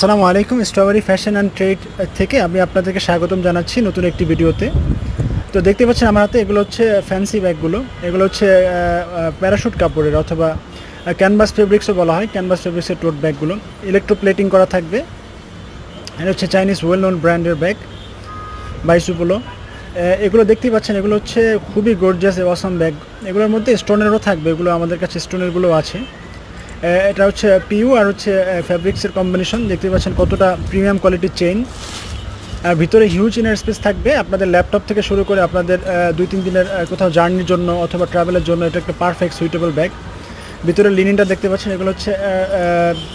আসসালামু আলাইকুম। Strawberry fashion and trade থেকে আমি আপনাদেরকে স্বাগতম জানাচ্ছি নতুন একটি ভিডিওতে। তো দেখতে পাচ্ছেন আমার হাতে এগুলো হচ্ছে ফ্যান্সি ব্যাগগুলো। এগুলো হচ্ছে প্যারাশুট কাপড়ের অথবা ক্যানভাস ফেব্রিক্সও বলা হয়, ক্যানভাস ফেব্রিক্সের টোট ব্যাগগুলো। ইলেকট্রোপ্লেটিং করা থাকবে। এটা হচ্ছে চাইনিজ ওয়েল নোন ব্র্যান্ডের ব্যাগ বাইসুপোলো। এগুলো দেখতেই পাচ্ছেন, এগুলো হচ্ছে খুবই গর্জিয়াস অসাম ব্যাগ। এগুলোর মধ্যে স্টোনেরও থাকবে, এগুলো আমাদের কাছে স্টোনেরগুলো আছে। এটা হচ্ছে পিইউ আর হচ্ছে ফ্যাব্রিক্সের কম্বিনেশন। দেখতে পাচ্ছেন কতটা প্রিমিয়াম কোয়ালিটির চেইন। আর ভিতরে হিউজ ইনার স্পেস থাকবে। আপনাদের ল্যাপটপ থেকে শুরু করে আপনাদের 2-3 দিনের কোথাও জার্নির জন্য অথবা ট্রাভেলের জন্য এটা একটা পারফেক্ট সুইটেবল ব্যাগ। ভিতরে লিনিনটা দেখতে পাচ্ছেন, এগুলো হচ্ছে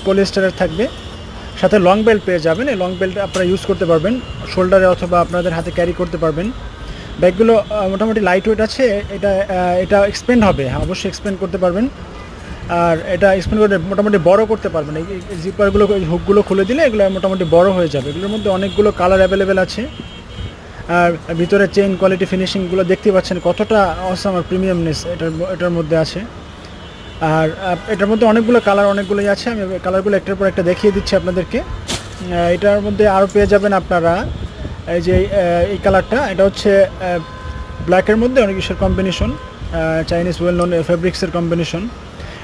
পলিয়েস্টারের থাকবে। সাথে লং বেল্ট পেয়ে যাবেন। এই লং বেল্ট আপনারা ইউজ করতে পারবেন শোল্ডারে অথবা আপনাদের হাতে ক্যারি করতে পারবেন। ব্যাগগুলো মোটামুটি লাইট ওয়েট আছে। এটা এক্সপেন্ড হবে, অবশ্যই এক্সপেন্ড করতে পারবেন। আর এটা এক্সপেন্ড করে মোটামুটি বড় করতে পারবেন। এই জিপারগুলো, হুকগুলো খুলে দিলে এগুলো মোটামুটি বড় হয়ে যাবে। এগুলোর মধ্যে অনেকগুলো কালার অ্যাভেলেবেল আছে। আর ভিতরে চেইন কোয়ালিটি ফিনিশিংগুলো দেখতে পাচ্ছেন কতটা অসাম আর প্রিমিয়ামনেস এটার মধ্যে আছে। আর এটার মধ্যে অনেকগুলো কালার অনেকগুলোই আছে। আমি কালারগুলো একটার পর একটা দেখিয়ে দিচ্ছি আপনাদেরকে। এটার মধ্যে আরও পেয়ে যাবেন আপনারা এই যে এই কালারটা। এটা হচ্ছে ব্ল্যাকের মধ্যে অনেক কিছুর কম্বিনেশন, চাইনিজ ওয়েল নোন ফেব্রিক্সের কম্বিনেশন।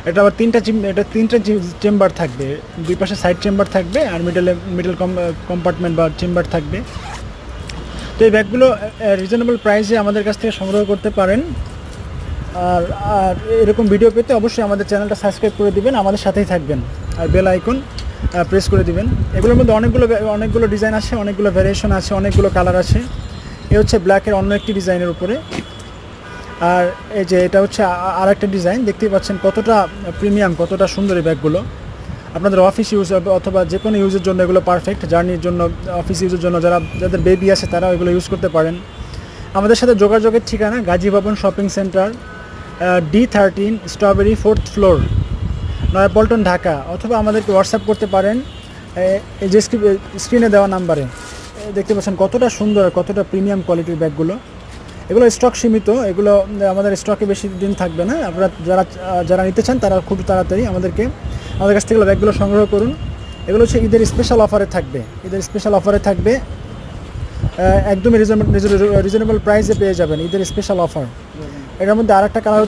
এটা আবার তিনটা চেম্বার থাকবে। দুই পাশে সাইড চেম্বার থাকবে আর মিডল কম্পার্টমেন্ট বা চেম্বার থাকবে। তো এই ব্যাগগুলো রিজনেবল প্রাইসে আমাদের কাছ থেকে সংগ্রহ করতে পারেন। আর এরকম ভিডিও পেতে অবশ্যই আমাদের চ্যানেলটা সাবস্ক্রাইব করে দিবেন, আমাদের সাথেই থাকবেন আর বেল আইকন প্রেস করে দিবেন। এগুলোর মধ্যে অনেকগুলো ডিজাইন আছে, অনেকগুলো ভ্যারিয়েশন আছে, অনেকগুলো কালার আছে। এ হচ্ছে ব্ল্যাকের অন্য একটি ডিজাইনের উপরে। আর এই যে এটা হচ্ছে আর একটা ডিজাইন। দেখতেই পাচ্ছেন কতটা প্রিমিয়াম, কতটা সুন্দর এই ব্যাগগুলো। আপনাদের অফিস ইউজ অথবা যে কোনো ইউজের জন্য এগুলো পারফেক্ট। জার্নির জন্য, অফিস ইউজের জন্য, যাদের বেবি আছে তারাও এগুলো ইউজ করতে পারেন। আমাদের সাথে যোগাযোগের ঠিকানা গাজী ভবন shopping centre, D13 strawberry 4th floor, Naya Paltan, Dhaka. অথবা আমাদেরকে হোয়াটসঅ্যাপ করতে পারেন এই যে স্ক্রিনে দেওয়া নাম্বারে। দেখতে পাচ্ছেন কতটা সুন্দর, কতটা প্রিমিয়াম কোয়ালিটির ব্যাগগুলো। এগুলো স্টক সীমিত, এগুলো আমাদের স্টকে বেশি দিন থাকবে না। আপনারা যারা নিতে চান তারা খুব তাড়াতাড়ি আমাদের কাছ থেকে ব্যাগগুলো সংগ্রহ করুন। এগুলো হচ্ছে ঈদের স্পেশাল অফারে থাকবে। একদমই রিজনেবল প্রাইসে পেয়ে যাবেন ঈদের স্পেশাল অফার। এটার মধ্যে আরেকটা কালার